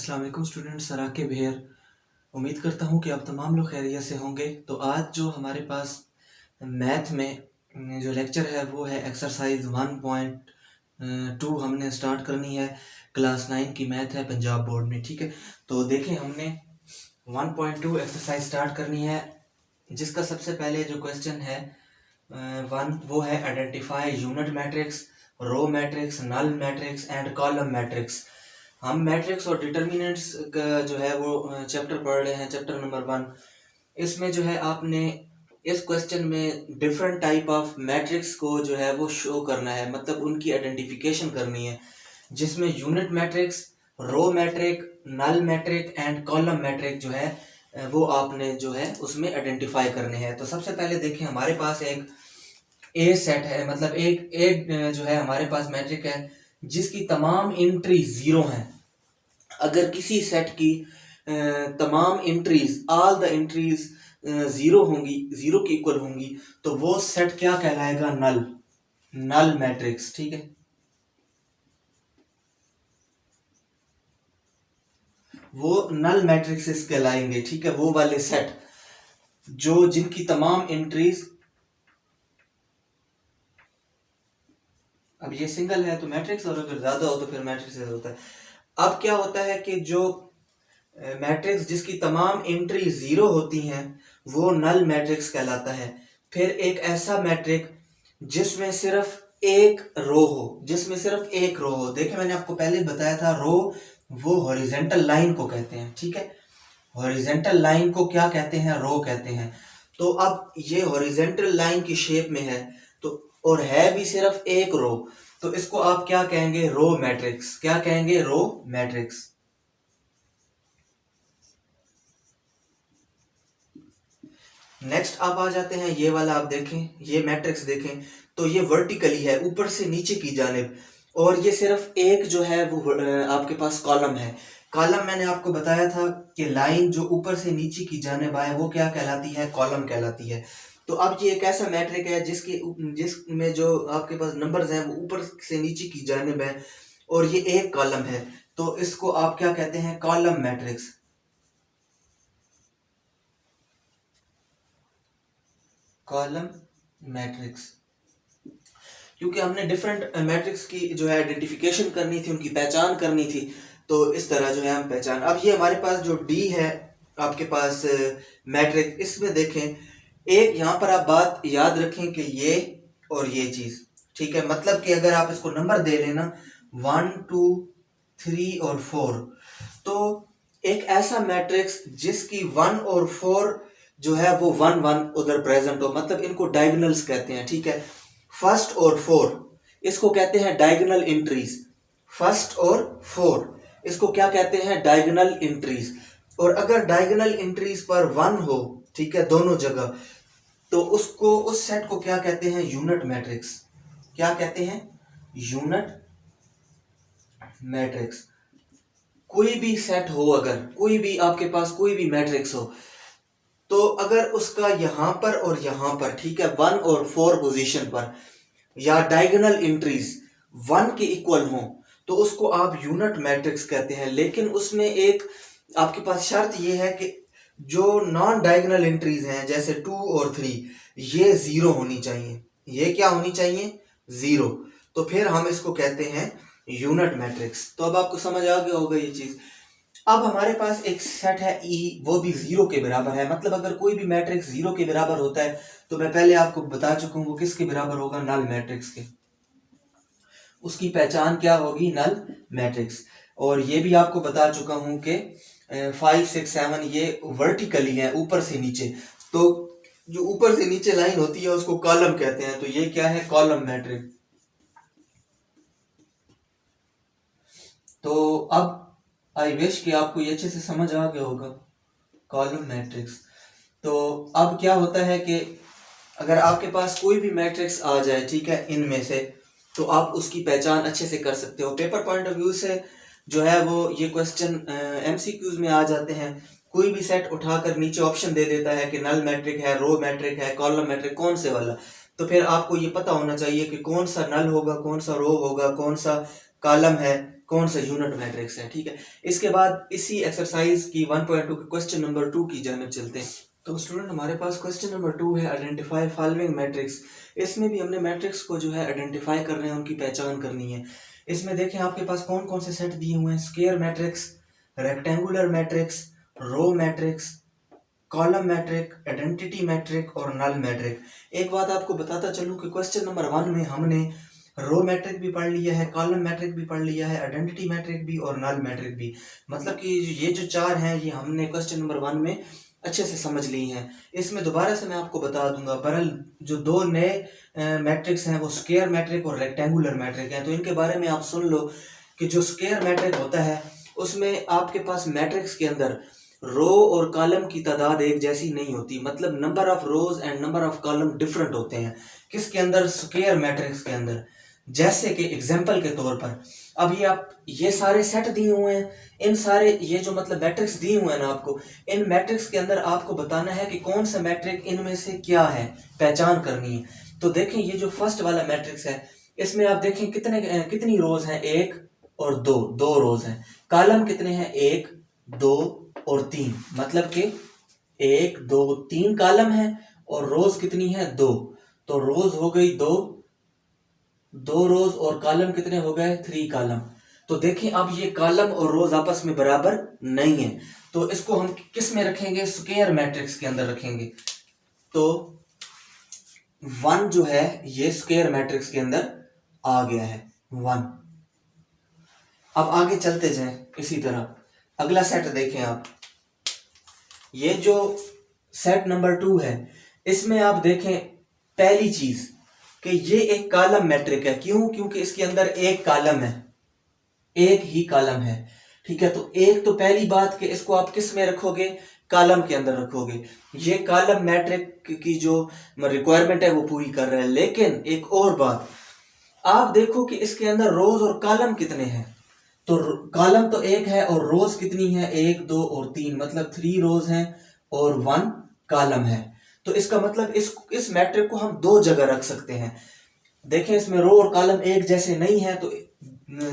अस्सलाम वालेकुम students, सराकिब hair. उम्मीद करता हूँ कि आप तमाम लोग खैरियत से होंगे। तो आज जो हमारे पास मैथ में जो लेक्चर है वो है एक्सरसाइज 1.2 हमने स्टार्ट करनी है। क्लास 9 की मैथ है पंजाब बोर्ड में, ठीक है। तो देखें, हमने 1.2 एक्सरसाइज स्टार्ट करनी है, जिसका सबसे पहले जो क्वेश्चन है वन वो है identify unit matrix, row matrix, null matrix and column matrix. हम मैट्रिक्स और डिटर्मिनेंट्स का जो है वो चैप्टर पढ़ रहे हैं, चैप्टर नंबर 1। इसमें जो है आपने इस क्वेश्चन में डिफरेंट टाइप ऑफ मैट्रिक्स को जो है वो शो करना है, मतलब उनकी आइडेंटिफिकेशन करनी है, जिसमें unit matrix, row matrix, null matrix and column matrix जो है वो आपने जो है उसमें आइडेंटिफाई करने हैं। तो सबसे पहले देखें, हमारे पास एक ए सेट है, मतलब एक जो है हमारे पास मैट्रिक है जिसकी तमाम एंट्री जीरो हैं। अगर किसी सेट की तमाम entries, all the entries zero होंगी, जीरो के इक्वल होंगी, तो वो सेट क्या कहलाएगा? नल मैट्रिक्स, ठीक है। वो नल मैट्रिक्स कहलाएंगे, ठीक है। वो वाले सेट जो जिनकी तमाम एंट्रीज, अब ये सिंगल है तो मैट्रिक्स, और अगर ज्यादा हो तो फिर मैट्रिक्स होता है। अब क्या होता है कि जो मैट्रिक्स जिसकी तमाम एंट्री जीरो होती हैं वो नल मैट्रिक्स कहलाता है। फिर एक ऐसा मैट्रिक जिसमें सिर्फ एक रो हो, देखिए मैंने आपको पहले बताया था, रो वो हॉरिजेंटल लाइन को कहते हैं, ठीक है। हॉरिजेंटल लाइन को क्या कहते हैं? रो कहते हैं। तो अब ये हॉरिजेंटल लाइन की शेप में है, तो और है भी सिर्फ एक रो, तो इसको आप क्या कहेंगे? Row matrix. क्या कहेंगे? Row matrix. नेक्स्ट आप आ जाते हैं, ये वाला आप देखें, ये मैट्रिक्स देखें तो ये वर्टिकली है, ऊपर से नीचे की जानिब, और ये सिर्फ एक जो है वो आपके पास कॉलम है। कॉलम मैंने आपको बताया था कि लाइन जो ऊपर से नीचे की जानिब आए वो क्या कहलाती है? कॉलम कहलाती है। तो अब ये एक ऐसा मैट्रिक है जिसमें जो आपके पास नंबर्स हैं वो ऊपर से नीचे की जानिब है, और ये एक कॉलम है, तो इसको आप क्या कहते हैं? Column matrix. कॉलम मैट्रिक्स, क्योंकि हमने डिफरेंट मैट्रिक्स की जो है आइडेंटिफिकेशन करनी थी, उनकी पहचान करनी थी, तो इस तरह जो है हम पहचान। अब ये हमारे पास जो डी है आपके पास मैट्रिक्स, इसमें देखें, एक यहाँ पर आप बात याद रखें कि ये और ये चीज, ठीक है। मतलब कि अगर आप इसको नंबर दे लेना 1 2 3 और 4, तो एक ऐसा मैट्रिक्स जिसकी 1 और 4 जो है वो 1 1 उधर प्रेजेंट हो, मतलब इनको डायगोनल्स कहते हैं, ठीक है। फर्स्ट और 4 इसको कहते हैं डायगोनल एंट्रीज। फर्स्ट और 4 इसको क्या कहते हैं? Diagonal entries. और अगर डायगोनल एंट्रीज पर 1 हो, ठीक है, दोनों जगह, तो उसको, उस सेट को क्या कहते हैं? Unit matrix. क्या कहते हैं? Unit matrix. कोई भी सेट हो, अगर कोई भी आपके पास कोई भी मैट्रिक्स हो, तो अगर उसका यहां पर और यहां पर, ठीक है, 1 और 4 पोजीशन पर, या डायगोनल एंट्रीज 1 के इक्वल हो, तो उसको आप यूनिट मैट्रिक्स कहते हैं। लेकिन उसमें एक आपके पास शर्त यह है कि जो नॉन डायगोनल एंट्रीज हैं जैसे 2 और 3, ये जीरो होनी चाहिए। ये क्या होनी चाहिए? जीरो। तो फिर हम इसको कहते हैं यूनिट मैट्रिक्स। तो अब आपको समझ आ गया होगा ये चीज। अब हमारे पास एक सेट है ई, वो भी जीरो के बराबर है। मतलब अगर कोई भी मैट्रिक्स जीरो के बराबर होता है, तो मैं पहले आपको बता चुका हूं वो किसके बराबर होगा? नल मैट्रिक्स के। उसकी पहचान क्या होगी? Null matrix. और ये भी आपको बता चुका हूं कि 5 6 7 ये वर्टिकली है, ऊपर से नीचे, तो जो ऊपर से नीचे लाइन होती है उसको कॉलम कहते हैं। तो ये क्या है? Column matrix. तो अब आई विश कि आपको ये अच्छे से समझ आ गया होगा, कॉलम मैट्रिक्स। तो अब क्या होता है कि अगर आपके पास कोई भी मैट्रिक्स आ जाए, ठीक है, इनमें से, तो आप उसकी पहचान अच्छे से कर सकते हो। पेपर पॉइंट ऑफ व्यू से जो है वो ये क्वेश्चन एमसीक्यूज में आ जाते हैं। कोई भी सेट उठाकर नीचे ऑप्शन दे देता है कि नल मैट्रिक है, रो मैट्रिक है, कॉलम मैट्रिक, कौन से वाला। तो फिर आपको ये पता होना चाहिए कि कौन सा नल होगा, कौन सा रो होगा, कौन सा कॉलम है, कौन सा यूनिट मैट्रिक्स है। ठीक है, इसके बाद इसी एक्सरसाइज की 1.2 के क्वेश्चन नंबर 2 की जानिब चलते हैं। तो स्टूडेंट हमारे पास क्वेश्चन नंबर 2 है आइडेंटिफाई फॉलोइंग मैट्रिक्स। इसमें भी हमने मैट्रिक्स को जो है आइडेंटिफाई करना है, उनकी पहचान करनी है। इसमें देखें आपके पास कौन कौन से सेट दिए हुए हैं, square matrix, rectangular matrix, row matrix, column matrix, identity matrix और नल मैट्रिक। एक बात आपको बताता चलूं कि क्वेश्चन नंबर 1 में हमने रो मैट्रिक भी पढ़ लिया है, कॉलम मैट्रिक भी पढ़ लिया है, आइडेंटिटी मैट्रिक भी और नल मैट्रिक भी। मतलब कि ये जो 4 हैं ये हमने क्वेश्चन नंबर 1 में अच्छे से समझ ली हैं। इसमें दोबारा से मैं आपको बता दूंगा। बहरहाल जो 2 नए मैट्रिक्स हैं वो स्क्वायर मैट्रिक और रेक्टेंगुलर मैट्रिक हैं। तो इनके बारे में आप सुन लो कि जो स्क्वायर मैट्रिक होता है उसमें आपके पास मैट्रिक्स के अंदर रो और कॉलम की तादाद एक जैसी नहीं होती, मतलब number of rose and number of column different होते हैं। किसके अंदर, स्क्वायर मैट्रिक्स के अंदर। जैसे कि एग्जांपल के तौर पर अभी आप ये सारे सेट दिए हुए हैं, इन सारे ये जो मतलब मैट्रिक्स दिए हुए हैं ना आपको, इन मैट्रिक्स के अंदर आपको बताना है कि कौन सा मैट्रिक इनमें से क्या है, पहचान करनी है। तो देखें ये जो फर्स्ट वाला मैट्रिक्स है इसमें आप देखें कितनी रोज हैं, 1 और 2 रोज हैं। कॉलम कितने हैं, 1 2 और 3, मतलब कि 1 2 3 कॉलम है और रोज कितनी है, 2। तो रोज हो गई 2 रोज और कॉलम कितने हो गए, 3 कॉलम। तो देखिए अब ये कॉलम और रोज आपस में बराबर नहीं है, तो इसको हम किस में रखेंगे, स्क्वायर मैट्रिक्स के अंदर रखेंगे। तो 1 जो है ये स्क्वायर मैट्रिक्स के अंदर आ गया है, 1। अब आगे चलते जाएं इसी तरह। अगला सेट देखें आप, ये जो सेट नंबर 2 है इसमें आप देखें पहली चीज कि ये एक कॉलम मैट्रिक है। क्यों, क्योंकि इसके अंदर एक कॉलम है, एक ही कॉलम है। ठीक है, तो एक तो पहली बात कि इसको आप किस में रखोगे, कॉलम के अंदर रखोगे। ये कॉलम मैट्रिक की जो रिक्वायरमेंट है वो पूरी कर रहा है। लेकिन एक और बात आप देखो कि इसके अंदर रोज और कॉलम कितने हैं। तो कॉलम तो एक है और रोज कितनी है, 1 2 और 3, मतलब 3 रोज हैं और 1 कॉलम है। तो इसका मतलब इस मैट्रिक को हम 2 जगह रख सकते हैं। देखें इसमें रो और कॉलम एक जैसे नहीं है, तो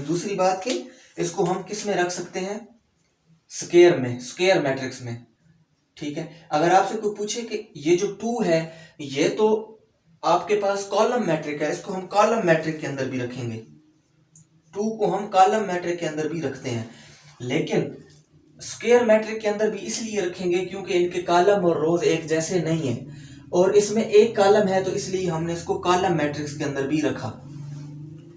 दूसरी बात कि इसको हम किस में रख सकते हैं, स्क्वायर में, स्क्वायर मैट्रिक्स में। ठीक है, अगर आपसे कोई पूछे कि ये जो 2 है ये तो आपके पास कॉलम मैट्रिक है, इसको हम कॉलम मैट्रिक के अंदर भी रखेंगे, 2 को हम कॉलम मैट्रिक के अंदर भी रखते हैं। लेकिन स्क्वायर मैट्रिक के अंदर भी इसलिए रखेंगे क्योंकि इनके कॉलम और रोज एक जैसे नहीं है, और इसमें एक कॉलम है तो इसलिए हमने इसको कॉलम मैट्रिक्स के अंदर भी रखा,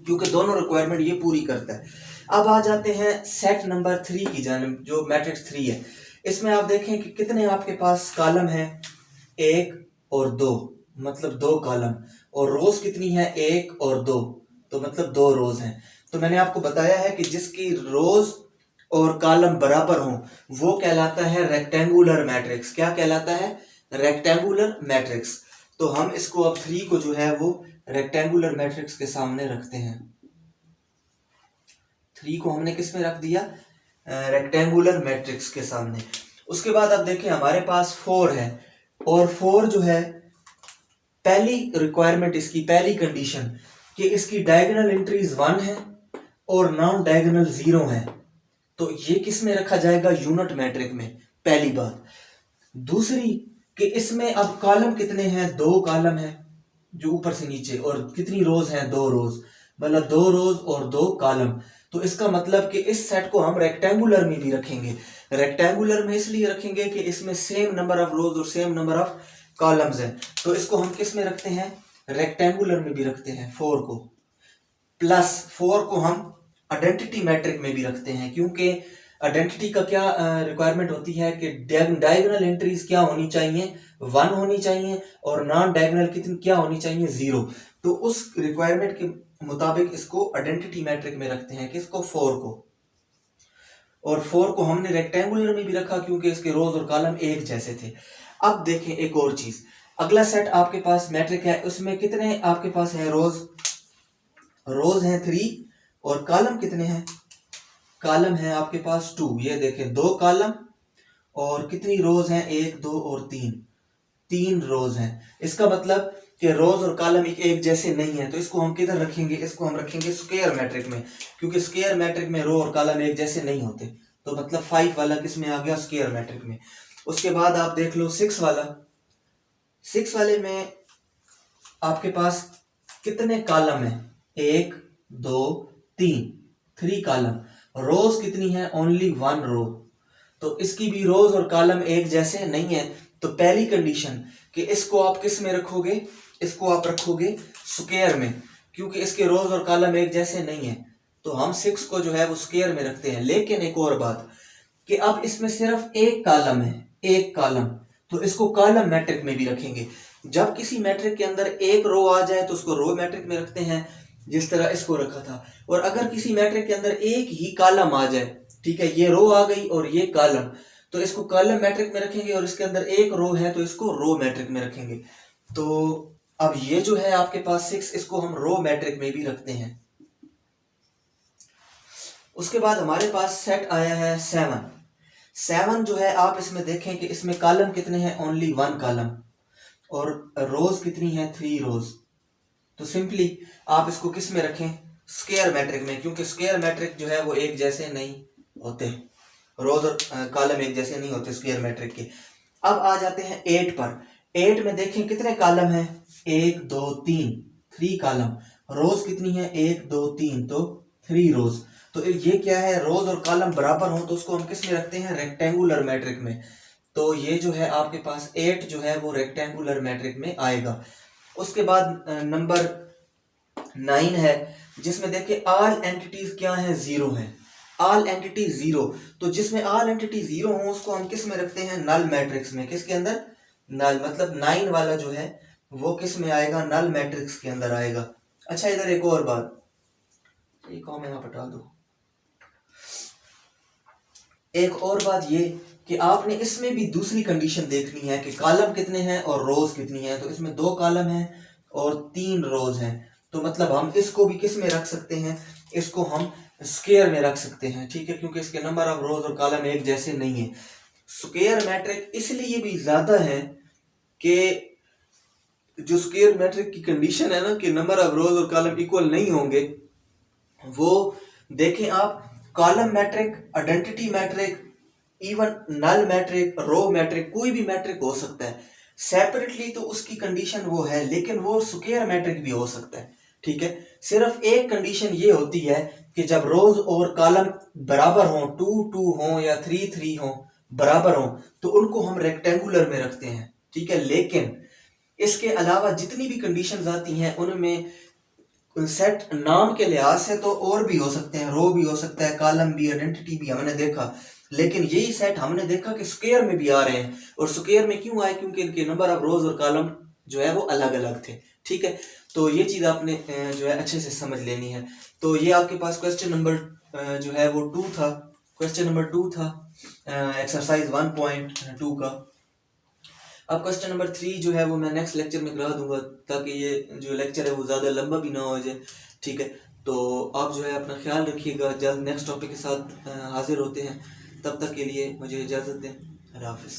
क्योंकि दोनों रिक्वायरमेंट ये पूरी करता है। अब आ जाते हैं सेट नंबर 3 की जानिब, जो मैट्रिक्स 3 है। इसमें आप देखें कि कितने आपके पास कॉलम है, 1 और 2, मतलब 2 कॉलम, और रोज कितनी है, 1 और 2, तो मतलब 2 रोज हैं। तो मैंने आपको बताया है कि जिसकी रोज और कॉलम बराबर हों वो कहलाता है रेक्टेंगुलर मैट्रिक्स। क्या कहलाता है, रेक्टेंगुलर मैट्रिक्स। तो हम इसको अब 3 को जो है वो रेक्टेंगुलर मैट्रिक्स के सामने रखते हैं। 3 को हमने किस में रख दिया, रेक्टेंगुलर मैट्रिक्स के सामने। उसके बाद अब देखें हमारे पास 4 है, और 4 जो है पहली रिक्वायरमेंट, इसकी पहली कंडीशन कि इसकी डायगोनल एंट्रीज 1 है और नॉन डायगोनल 0 है। तो ये किस में रखा जाएगा, यूनिट मैट्रिक में, पहली बात। दूसरी कि इसमें अब कॉलम कितने हैं, 2 कॉलम है जो ऊपर से नीचे, और कितनी रोज हैं, 2 रोज, मतलब 2 रोज और 2 कॉलम। तो इसका मतलब कि इस सेट को हम रेक्टेंगुलर में भी रखेंगे। रेक्टेंगुलर में इसलिए रखेंगे कि इसमें सेम नंबर ऑफ रोज और सेम नंबर ऑफ कॉलम्स हैं। तो इसको हम किस में रखते हैं, रेक्टेंगुलर में भी रखते हैं 4 को। प्लस 4 को हम आइडेंटिटी मैट्रिक में भी रखते हैं, क्योंकि आइडेंटिटी का क्या रिक्वायरमेंट होती है कि डायगोनल एंट्रीज क्या होनी चाहिए, 1 होनी चाहिए, और नॉन डायगोनल कितनी क्या होनी चाहिए, 0। तो उस रिक्वायरमेंट के मुताबिक इसको आइडेंटिटी मैट्रिक में रखते हैं, किसको, 4 को। और 4 को हमने रेक्टेंगुलर में भी रखा क्योंकि इसके रोज और कॉलम एक जैसे थे। अब देखें एक और चीज, अगला सेट आपके पास मैट्रिक है, उसमें कितने आपके पास है, रोज हैं 3, और कॉलम कितने हैं, कॉलम है आपके पास 2। ये देखें 2 कॉलम और कितनी रोज हैं, 1 2 और 3 रोज हैं। इसका मतलब कि रोज और कॉलम एक जैसे नहीं है, तो इसको हम किधर रखेंगे, इसको हम रखेंगे स्क्वायर मैट्रिक में, क्योंकि स्क्वायर मैट्रिक में रो और कॉलम एक जैसे नहीं होते। तो मतलब 5 वाला किस में आ गया, स्क्वायर मैट्रिक में। उसके बाद आप देख लो 6 वाला। 6 वाले में आपके पास कितने कॉलम है, 1 2 3, 3 कॉलम। रोज कितनी है, ओनली 1 रो। तो इसकी भी रोज और कॉलम एक जैसे नहीं है। तो पहली कंडीशन कि इसको आप किस में रखोगे, इसको आप रखोगे स्क्वायर में, क्योंकि इसके रोज और कॉलम एक जैसे नहीं है। तो हम 6 को जो है वो स्क्वायर में रखते हैं। लेकिन एक और बात कि अब इसमें सिर्फ एक कॉलम है, एक कॉलम, तो इसको कॉलम मैट्रिक में भी रखेंगे। जब किसी मैट्रिक के अंदर एक रो आ जाए तो उसको रो मैट्रिक में रखते हैं, जिस तरह इसको रखा था। और अगर किसी मैट्रिक के अंदर एक ही कॉलम आ जाए, ठीक है, ये रो आ गई और ये कॉलम, तो इसको कॉलम मैट्रिक में रखेंगे। और इसके अंदर एक रो है तो इसको रो मैट्रिक में रखेंगे। तो अब ये जो है आपके पास 6, इसको हम रो मैट्रिक में भी रखते हैं। उसके बाद हमारे पास सेट आया है 7। 7 जो है आप इसमें देखें कि इसमें कॉलम कितने हैं, ओनली 1 कॉलम, और रोज कितनी है, 3 रोज। तो सिंपली आप इसको किस में रखें, स्क्वायर मैट्रिक में, क्योंकि स्क्वायर मैट्रिक जो है वो एक जैसे नहीं होते, रोज और कॉलम एक जैसे नहीं होते स्क्वायर मैट्रिक के। अब आ जाते हैं 8 पर। 8 में देखें कितने कॉलम है, 1 2 3, 3 कॉलम। रोज कितनी है, 1 2 3, तो 3 रोज। तो ये क्या है, रोज और कॉलम बराबर हो तो उसको हम किस में रखते हैं, रेक्टेंगुलर मैट्रिक में। तो ये जो है आपके पास 8 जो है वो रेक्टेंगुलर मैट्रिक में आएगा। उसके बाद नंबर 9 है, जिसमें देखिए ऑल एंटिटीज क्या है, 0 है। ऑल एंटिटी 0, तो जिसमें ऑल एंटिटी 0 हो उसको हम किस में रखते हैं, नल मैट्रिक्स में। किसके अंदर, नल, मतलब 9 वाला जो है वो किस में आएगा, नल मैट्रिक्स के अंदर आएगा। अच्छा, इधर एक और बात, एक और मैं यहाँ हटा दो। एक और बात ये कि आपने इसमें भी दूसरी कंडीशन देखनी है कि कॉलम कितने हैं और रोज कितनी है। तो इसमें 2 कॉलम हैं और 3 रोज हैं। तो मतलब हम इसको भी किस में रख सकते हैं, इसको हम स्क्वायर में रख सकते हैं, ठीक है, क्योंकि इसके नंबर ऑफ रोज और कॉलम एक जैसे नहीं है। स्क्वायर मैट्रिक इसलिए भी ज्यादा है कि जो स्क्वायर मैट्रिक की कंडीशन है ना कि नंबर ऑफ रोज और कॉलम इक्वल नहीं होंगे, वो देखें आप, column matrix, identity matrix, even null matrix, row matrix, कोई भी मैट्रिक हो सकता है। सेपरेटली तो उसकी कंडीशन वो है, लेकिन वो स्क्वायर मैट्रिक भी हो सकता है, ठीक है। सिर्फ एक कंडीशन ये होती है कि जब रोज और कॉलम बराबर हो, 2 2 हो या 3 3 हो, बराबर हो, तो उनको हम रेक्टेंगुलर में रखते हैं, ठीक है। लेकिन इसके अलावा जितनी भी कंडीशंस आती हैं उनमें सेट नाम के लिहाज से तो और भी हो सकते हैं, रो भी हो सकता है, कॉलम भी, आइडेंटिटी भी, हमने देखा। लेकिन यही सेट हमने देखा कि स्क्वायर में भी आ रहे हैं। और स्क्वायर में क्यों आए, क्योंकि इनके नंबर ऑफ रोज और कॉलम जो है वो अलग अलग थे, ठीक है। तो ये चीज आपने जो है अच्छे से समझ लेनी है। तो ये आपके पास क्वेश्चन नंबर जो है वो 2 था, क्वेश्चन नंबर 2 था एक्सरसाइज 1.2 का। अब क्वेश्चन नंबर 3 जो है वो मैं नेक्स्ट लेक्चर में करा दूंगा, ताकि ये जो लेक्चर है वो ज़्यादा लंबा भी ना हो जाए, ठीक है। तो आप जो है अपना ख्याल रखिएगा, जल्द नेक्स्ट टॉपिक के साथ हाजिर होते हैं। तब तक के लिए मुझे इजाज़त दें। अल्लाह हाफ़िज़।